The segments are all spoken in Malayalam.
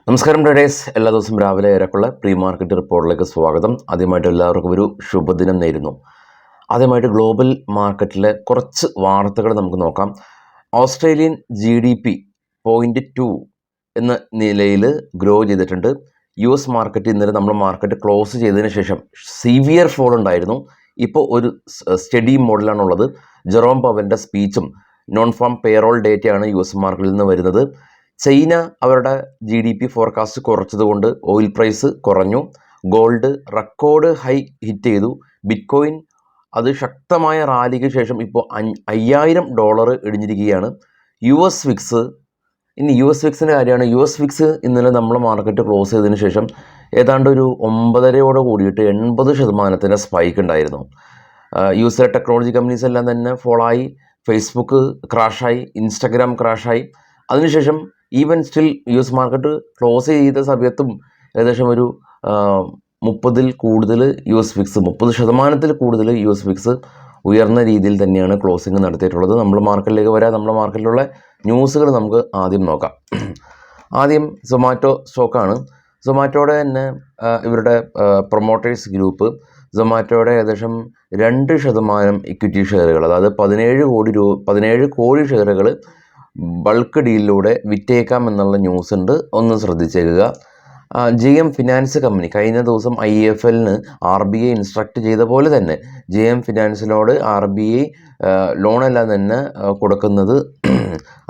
നമസ്കാരം ട്രേഡേഴ്സ്, എല്ലാ ദിവസവും രാവിലെ ഏറെക്കുള്ള പ്രീ മാർക്കറ്റ് റിപ്പോർട്ടിലേക്ക് സ്വാഗതം. ആദ്യമായിട്ട് എല്ലാവർക്കും ഒരു ശുഭദിനം നേരുന്നു. ആദ്യമായിട്ട് ഗ്ലോബൽ മാർക്കറ്റിലെ കുറച്ച് വാർത്തകൾ നമുക്ക് നോക്കാം. ഓസ്ട്രേലിയൻ GDP 0.2 എന്ന നിലയിൽ ഗ്രോ ചെയ്തിട്ടുണ്ട്. US മാർക്കറ്റ് ഇന്നലെ നമ്മൾ മാർക്കറ്റ് ക്ലോസ് ചെയ്തതിന് ശേഷം സിവിയർ ഫോൾ ഉണ്ടായിരുന്നു. ഇപ്പോൾ ഒരു സ്റ്റഡി മോഡലാണുള്ളത്. ജെറോം പവലിൻ്റെ സ്പീച്ചും നോൺ ഫാം പേറോൾ ഡേറ്റയാണ് US മാർക്കറ്റിൽ നിന്ന് വരുന്നത്. ചൈന അവരുടെ GDP ഫോർകാസ്റ്റ് കുറച്ചതുകൊണ്ട് ഓയിൽ പ്രൈസ് കുറഞ്ഞു. ഗോൾഡ് റെക്കോർഡ് ഹൈ ഹിറ്റ് ചെയ്തു. ബിറ്റ്കോയിൻ അത് ശക്തമായ റാലിക്ക് ശേഷം ഇപ്പോൾ $5000 ഇടിഞ്ഞിരിക്കുകയാണ്. US വിക്സ്, ഇനി US വിക്സിൻ്റെ കാര്യമാണ്. US വിക്സ് ഇന്നലെ നമ്മൾ മാർക്കറ്റ് ക്ലോസ് ചെയ്തതിന് ശേഷം ഏതാണ്ട് ഒരു 9:30 കൂടിയിട്ട് 80% സ്പൈക്ക് ഉണ്ടായിരുന്നു. യൂസ് ടെക്നോളജി കമ്പനീസ് എല്ലാം തന്നെ ഫോളായി. Facebook ക്രാഷായി, Instagram ക്രാഷായി. അതിനുശേഷം even still US market close ചെയ്ത സമയത്തും ഏകദേശം ഒരു 30% കൂടുതൽ US വിക്സ് ഉയർന്ന രീതിയിൽ തന്നെയാണ് ക്ലോസിങ് നടത്തിയിട്ടുള്ളത്. നമ്മൾ മാർക്കറ്റിലേക്ക് വരാം. നമ്മുടെ മാർക്കറ്റിലുള്ള ന്യൂസുകൾ നമുക്ക് ആദ്യം നോക്കാം. ആദ്യം സൊമാറ്റോ സ്റ്റോക്കാണ്. സൊമാറ്റോയുടെ തന്നെ ഇവരുടെ പ്രൊമോട്ടേഴ്സ് ഗ്രൂപ്പ് സൊമാറ്റോയുടെ ഏകദേശം 2% ഇക്വിറ്റി ഷെയറുകൾ, അതായത് 17 കോടി ഷെയറുകൾ ബൾക്ക് ഡീലിലൂടെ വിറ്റേക്കാം എന്നുള്ള ന്യൂസ് ഉണ്ട്. ഒന്ന് ശ്രദ്ധിച്ചേക്കുക. GM ഫിനാൻസ് കമ്പനി കഴിഞ്ഞ ദിവസം IFLന് RBI ഇൻസ്ട്രക്ട് ചെയ്ത പോലെ തന്നെ GM ഫിനാൻസിനോട് RBI ലോണെല്ലാം തന്നെ കൊടുക്കുന്നത്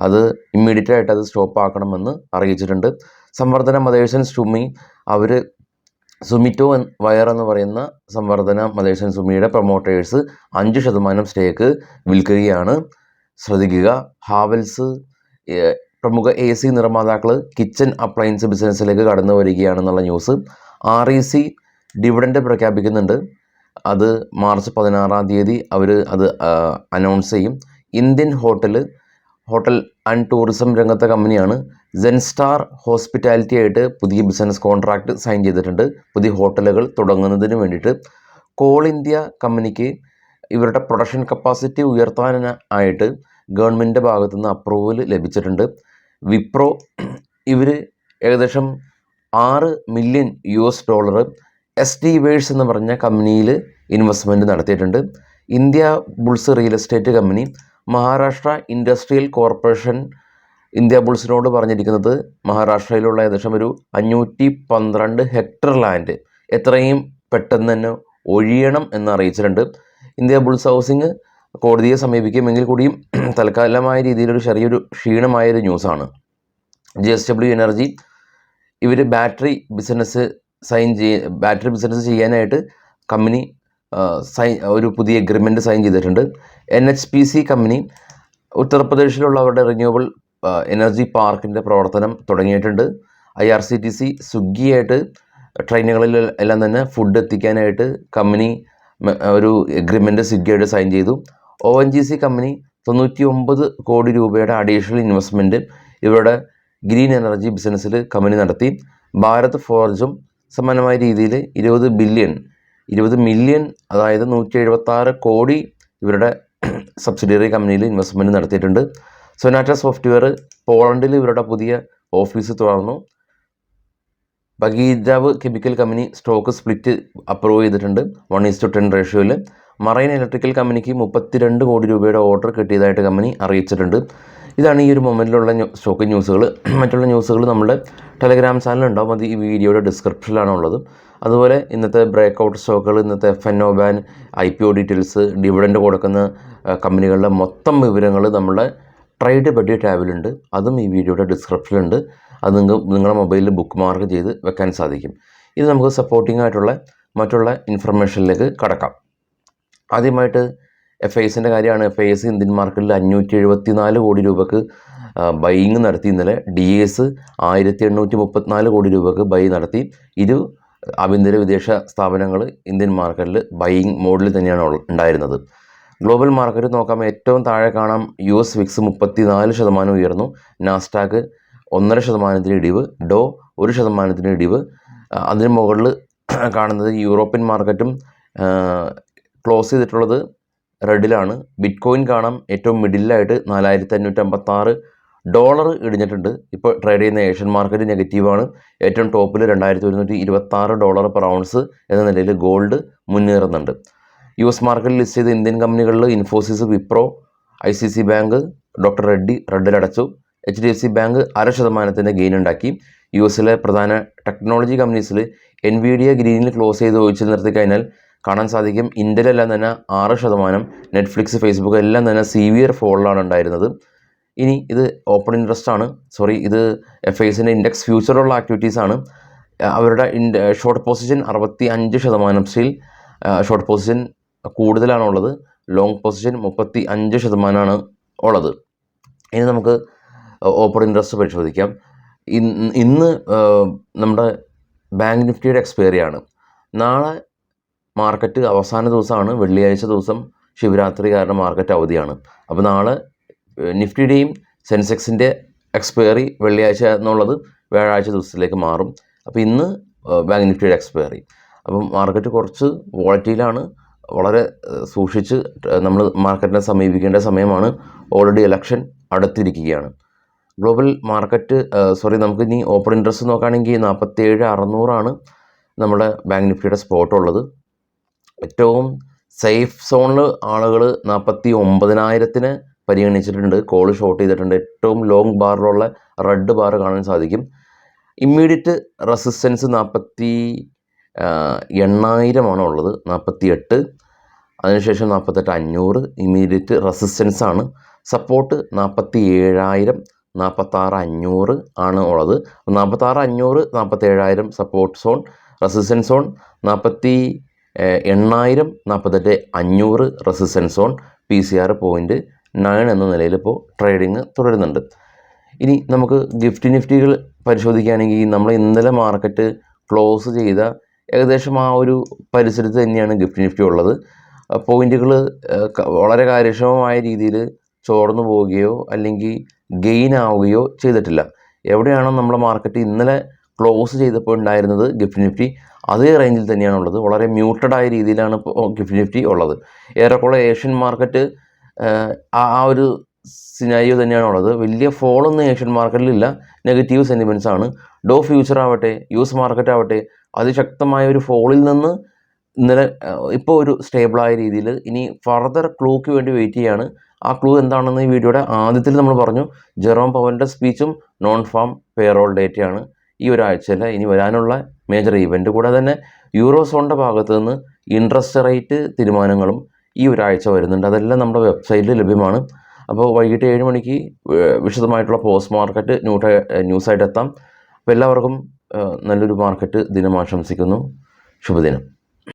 അത് ഇമ്മീഡിയറ്റ് ആയിട്ട് അത് സ്റ്റോപ്പ് ആക്കണമെന്ന് അറിയിച്ചിട്ടുണ്ട്. സംവർദ്ധന മദേഴ്സൺ സുമി അവർ സുമിറ്റോ വയർ എന്ന് പറയുന്ന സംവർദ്ധന മദേഴ്സൺ സുമിയുടെ പ്രൊമോട്ടേഴ്സ് 5% സ്റ്റേക്ക് വിൽക്കുകയാണ്. ശ്രദ്ധിക്കുക. ഹാവൽസ് പ്രമുഖ AC നിർമ്മാതാക്കൾ കിച്ചൺ അപ്ലയൻസ് ബിസിനസ്സിലേക്ക് കടന്നു വരികയാണെന്നുള്ള ന്യൂസ്. REC ഡിവിഡൻഡ് പ്രഖ്യാപിക്കുന്നുണ്ട്. അത് മാർച്ച് 16 അവർ അത് അനൗൺസ് ചെയ്യും. ഇന്ത്യൻ ഹോട്ടൽ ആൻഡ് ടൂറിസം രംഗത്തെ കമ്പനിയാണ് സെൻസ്റ്റാർ ഹോസ്പിറ്റാലിറ്റി ആയിട്ട് പുതിയ ബിസിനസ് കോൺട്രാക്റ്റ് സൈൻ ചെയ്തിട്ടുണ്ട്, പുതിയ ഹോട്ടലുകൾ തുടങ്ങുന്നതിന് വേണ്ടിയിട്ട്. കോൾ ഇന്ത്യ കമ്പനിക്ക് ഇവരുടെ പ്രൊഡക്ഷൻ കപ്പാസിറ്റി ഉയർത്താനായിട്ട് ഗവൺമെൻറ്റിൻ്റെ ഭാഗത്തു നിന്ന് അപ്രൂവൽ ലഭിച്ചിട്ടുണ്ട്. വിപ്രോ ഇവർ ഏകദേശം $6 മില്യൺ SD വേഴ്സ് എന്ന് പറഞ്ഞ കമ്പനിയിൽ ഇൻവെസ്റ്റ്മെൻറ്റ് നടത്തിയിട്ടുണ്ട്. India bulls real estate company Maharashtra industrial corporation India ബുൾസിനോട് പറഞ്ഞിരിക്കുന്നത് മഹാരാഷ്ട്രയിലുള്ള ഏകദേശം ഒരു 512 ഹെക്ടർ ലാൻഡ് എത്രയും പെട്ടെന്ന് തന്നെ ഒഴിയണം എന്ന് അറിയിച്ചിട്ടുണ്ട്. ഇന്ത്യ ബുൾസ് ഹൗസിംഗ് കോടതിയെ സമീപിക്കുമെങ്കിൽ കൂടിയും തൽക്കാലമായ രീതിയിലൊരു ചെറിയൊരു ക്ഷീണമായൊരു ന്യൂസാണ്. JSW എനർജി ഇവർ ബാറ്ററി ബിസിനസ് ചെയ്യാനായിട്ട് കമ്പനി ഒരു പുതിയ എഗ്രിമെൻ്റ് സൈൻ ചെയ്തിട്ടുണ്ട്. NHPC കമ്പനി ഉത്തർപ്രദേശിലുള്ള അവരുടെ റിന്യൂവബിൾ എനർജി പാർക്കിൻ്റെ പ്രവർത്തനം തുടങ്ങിയിട്ടുണ്ട്. IRCTC സ്വിഗ്ഗിയായിട്ട് ട്രെയിനുകളിൽ എല്ലാം തന്നെ ഫുഡ് എത്തിക്കാനായിട്ട് കമ്പനി ഒരു എഗ്രിമെൻ്റ് സ്വിഗ്ഗിയായിട്ട് സൈൻ ചെയ്തു. ONGC കമ്പനി 99 കോടി രൂപയുടെ അഡീഷണൽ ഇൻവെസ്റ്റ്മെൻറ്റ് ഇവരുടെ ഗ്രീൻ എനർജി ബിസിനസ്സിൽ കമ്പനി നടത്തി. ഭാരത് ഫോർജും സമാനമായ രീതിയിൽ 20 മില്യൺ അതായത് 176 കോടി ഇവരുടെ സബ്സിഡിയറി കമ്പനിയിൽ ഇൻവെസ്റ്റ്മെൻറ്റ് നടത്തിയിട്ടുണ്ട്. സൊനാറ്റ സോഫ്റ്റ്വെയർ പോളണ്ടിൽ ഇവരുടെ പുതിയ ഓഫീസ് തുറന്നു. ഭഗീരവ് chemical company stock split approve ചെയ്തിട്ടുണ്ട് 1:10 റേഷ്യോയിൽ. മറൈൻ ഇലക്ട്രിക്കൽ കമ്പനിക്ക് 32 കോടി രൂപയുടെ ഓർഡർ കിട്ടിയതായിട്ട് കമ്പനി അറിയിച്ചിട്ടുണ്ട്. ഇതാണ് ഈ ഒരു മൊമെൻറ്റിലുള്ള സ്റ്റോക്ക് ന്യൂസുകൾ. മറ്റുള്ള ന്യൂസുകൾ നമ്മുടെ ടെലഗ്രാം ചാനലുണ്ടാവും, അത് ഈ വീഡിയോയുടെ ഡിസ്ക്രിപ്ഷനിലാണ് ഉള്ളത്. അതുപോലെ ഇന്നത്തെ ബ്രേക്കൗട്ട് സ്റ്റോക്കുകൾ, ഇന്നത്തെ FNO ban, IPO details, dividend കൊടുക്കുന്ന കമ്പനികളുടെ മൊത്തം വിവരങ്ങൾ നമ്മുടെ ട്രേഡ് ബഡ്ഡി ടാബിലുണ്ട്. അതും ഈ വീഡിയോയുടെ ഡിസ്ക്രിപ്ഷനിലുണ്ട്. അത് നിങ്ങളുടെ മൊബൈലിൽ ബുക്ക് മാർക്ക് ചെയ്ത് വെക്കാൻ സാധിക്കും. ഇത് നമുക്ക് സപ്പോർട്ടിംഗ് ആയിട്ടുള്ള മറ്റുള്ള ഇൻഫർമേഷനിലേക്ക് കടക്കാം. ആദ്യമായിട്ട് FISൻ്റെ കാര്യമാണ്. FIS ഇന്ത്യൻ മാർക്കറ്റിൽ 574 കോടി രൂപക്ക് ബൈയിങ് നടത്തി. ഇന്നലെ DAS 1834 കോടി രൂപക്ക് ബൈ നടത്തി. ആഭ്യന്തര വിദേശ സ്ഥാപനങ്ങൾ ഇന്ത്യൻ മാർക്കറ്റിൽ ബൈയിങ് മോഡിൽ തന്നെയാണ് ഉണ്ടായിരുന്നത്. ഗ്ലോബൽ മാർക്കറ്റ് നോക്കാം. ഏറ്റവും താഴെ കാണാം US വിക്സ് 34% ഉയർന്നു. നാസ്ഡാക്ക് 1.5% ഇടിവ്. ഡോ 1% ഇടിവ്. അതിന് മുകളിൽ കാണുന്നത് യൂറോപ്യൻ മാർക്കറ്റും ക്ലോസ് ചെയ്തിട്ടുള്ളത് റെഡിലാണ്. ബിറ്റ്കോയിൻ കാണാം ഏറ്റവും മിഡിലായിട്ട് $4556 ഡോളർ ഇടിഞ്ഞിട്ടുണ്ട്. ഇപ്പോൾ ട്രേഡ് ചെയ്യുന്ന ഏഷ്യൻ മാർക്കറ്റ് നെഗറ്റീവാണ്. ഏറ്റവും ടോപ്പിൽ $2126 പെർ ഔൺസ് എന്ന നിലയിൽ ഗോൾഡ് മുന്നേറുന്നുണ്ട്. US മാർക്കറ്റിൽ ലിസ്റ്റ് ചെയ്ത ഇന്ത്യൻ കമ്പനികളിൽ Infosys, Wipro, ICC bank, doctor റെഡിലടച്ചു. HDFC ബാങ്ക് 0.5% ഗെയിൻ ഉണ്ടാക്കി. US പ്രധാന ടെക്നോളജി കമ്പനീസിൽ NVIDIA ഗ്രീനിൽ ക്ലോസ് ചെയ്ത് ഒഴിച്ചു നിർത്തി കഴിഞ്ഞാൽ കാണാൻ സാധിക്കും ഇന്ത്യയിലെല്ലാം തന്നെ 6%, നെറ്റ്ഫ്ലിക്സ്, ഫേസ്ബുക്ക് എല്ലാം തന്നെ സീവിയർ ഫോളിലാണ് ഉണ്ടായിരുന്നത്. ഇനി ഇത് ഓപ്പൺ ഇൻട്രസ്റ്റ് ആണ്, ഇത് FISന്റെ ഇൻഡെക്സ് ഫ്യൂച്ചറുള്ള ആക്ടിവിറ്റീസാണ്. അവരുടെ short position 65%, still short position കൂടുതലാണുള്ളത്. ലോങ് പൊസിഷൻ 35% ഉള്ളത്. ഇനി നമുക്ക് ഓപ്പൺ ഇൻട്രസ്റ്റ് പരിശോധിക്കാം. ഇന്ന് നമ്മുടെ ബാങ്ക് നിഫ്റ്റിയുടെ എക്സ്പയറി ആണ്. നാളെ മാർക്കറ്റ് അവസാന ദിവസമാണ്, വെള്ളിയാഴ്ച ദിവസം ശിവരാത്രി കാരണം മാർക്കറ്റ് അവധിയാണ്. അപ്പോൾ നാളെ നിഫ്റ്റിയുടെയും സെൻസെക്സിൻ്റെ എക്സ്പയറി വെള്ളിയാഴ്ച എന്നുള്ളത് വ്യാഴാഴ്ച ദിവസത്തിലേക്ക് മാറും. അപ്പോൾ ഇന്ന് ബാങ്ക് നിഫ്റ്റിയുടെ എക്സ്പയറി. അപ്പം മാർക്കറ്റ് കുറച്ച് വോളറ്റൈലാണ്. വളരെ സൂക്ഷിച്ച് നമ്മൾ മാർക്കറ്റിനെ സമീപിക്കേണ്ട സമയമാണ്. ഓൾറെഡി ഇലക്ഷൻ അടുത്തിരിക്കുകയാണ്. ഗ്ലോബൽ മാർക്കറ്റ് നമുക്ക് ഇനി ഓപ്പൺ ഇൻട്രസ്റ്റ് നോക്കുകയാണെങ്കിൽ 47,600 നമ്മുടെ ബാങ്ക് നിഫ്റ്റിയുടെ സ്പോട്ട് ഉള്ളത്. ഏറ്റവും സേഫ് സോണിൽ ആളുകൾ 49,000 പരിഗണിച്ചിട്ടുണ്ട്. കോൾ ഷോർട്ട് ചെയ്തിട്ടുണ്ട്. ഏറ്റവും ലോങ് ബാറിലുള്ള റെഡ് ബാർ കാണാൻ സാധിക്കും. ഇമ്മീഡിയറ്റ് റെസിസ്റ്റൻസ് 48,000 ഉള്ളത്, 48. അതിനുശേഷം 48,500 ഇമ്മീഡിയറ്റ് റെസിസ്റ്റൻസ് ആണ്. സപ്പോർട്ട് 47,000, 46,500 ആണ് ഉള്ളത്. 46,500, 47,000 support zone. Resistance zone 48,000, 48,500 resistance zone. PCR 0.9 എന്ന നിലയിൽ ഇപ്പോൾ ട്രേഡിങ് തുടരുന്നുണ്ട്. ഇനി നമുക്ക് നിഫ്റ്റികൾ പരിശോധിക്കുകയാണെങ്കിൽ നമ്മൾ ഇന്നലെ മാർക്കറ്റ് ക്ലോസ് ചെയ്ത ഏകദേശം ആ ഒരു പരിസരത്ത് തന്നെയാണ് നിഫ്റ്റി ഉള്ളത്. പോയിന്റുകൾ വളരെ കാര്യക്ഷമമായ രീതിയിൽ ചോർന്നു പോവുകയോ അല്ലെങ്കിൽ ഗെയിൻ ആവുകയോ ചെയ്തിട്ടില്ല. എവിടെയാണോ നമ്മുടെ മാർക്കറ്റ് ഇന്നലെ ക്ലോസ് ചെയ്തപ്പോൾ ഉണ്ടായിരുന്നത് നിഫ്റ്റി അതേ റേഞ്ചിൽ തന്നെയാണുള്ളത്. വളരെ മ്യൂട്ടഡായ രീതിയിലാണ് ഇപ്പോൾ നിഫ്റ്റി ഉള്ളത്. ഏറെക്കുറെ ഏഷ്യൻ മാർക്കറ്റ് ആ ഒരു സിനാരിയോ തന്നെയാണുള്ളത്. വലിയ ഫോളൊന്നും ഏഷ്യൻ മാർക്കറ്റിലില്ല. നെഗറ്റീവ് സെൻറ്റിമെൻറ്റ്സ് ആണ്. ഡോ ഫ്യൂച്ചർ ആവട്ടെ, US മാർക്കറ്റ് ആവട്ടെ അതിശക്തമായ ഒരു ഫോളിൽ നിന്ന് ഇന്നലെ ഇപ്പോൾ ഒരു സ്റ്റേബിളായ രീതിയിൽ ഇനി ഫർദർ ക്ലൂക്ക് വേണ്ടി വെയിറ്റ് ചെയ്യാണ്. ആ ക്ലൂ എന്താണെന്ന് ഈ വീഡിയോയുടെ ആദ്യത്തിൽ നമ്മൾ പറഞ്ഞു. ജെറോം പവലിൻ്റെ സ്പീച്ചും നോൺ ഫാം പേറോൾ ഡേറ്റയാണ് ഈ ഒരാഴ്ചയിൽ ഇനി വരാനുള്ള മേജർ ഇവൻ്റ്. കൂടാതെ തന്നെ യൂറോസോണിൻ്റെ ഭാഗത്ത് നിന്ന് ഇൻട്രസ്റ്റ് റേറ്റ് തീരുമാനങ്ങളും ഈ ഒരാഴ്ച വരുന്നുണ്ട്. അതെല്ലാം നമ്മുടെ വെബ്സൈറ്റിൽ ലഭ്യമാണ്. അപ്പോൾ വൈകിട്ട് 7 മണിക്ക് വിശദമായിട്ടുള്ള പോസ്റ്റ് മാർക്കറ്റ് ന്യൂസായിട്ട് എത്താം. അപ്പോൾ എല്ലാവർക്കും നല്ലൊരു മാർക്കറ്റ് ദിനം ആശംസിക്കുന്നു. ശുഭദിനം.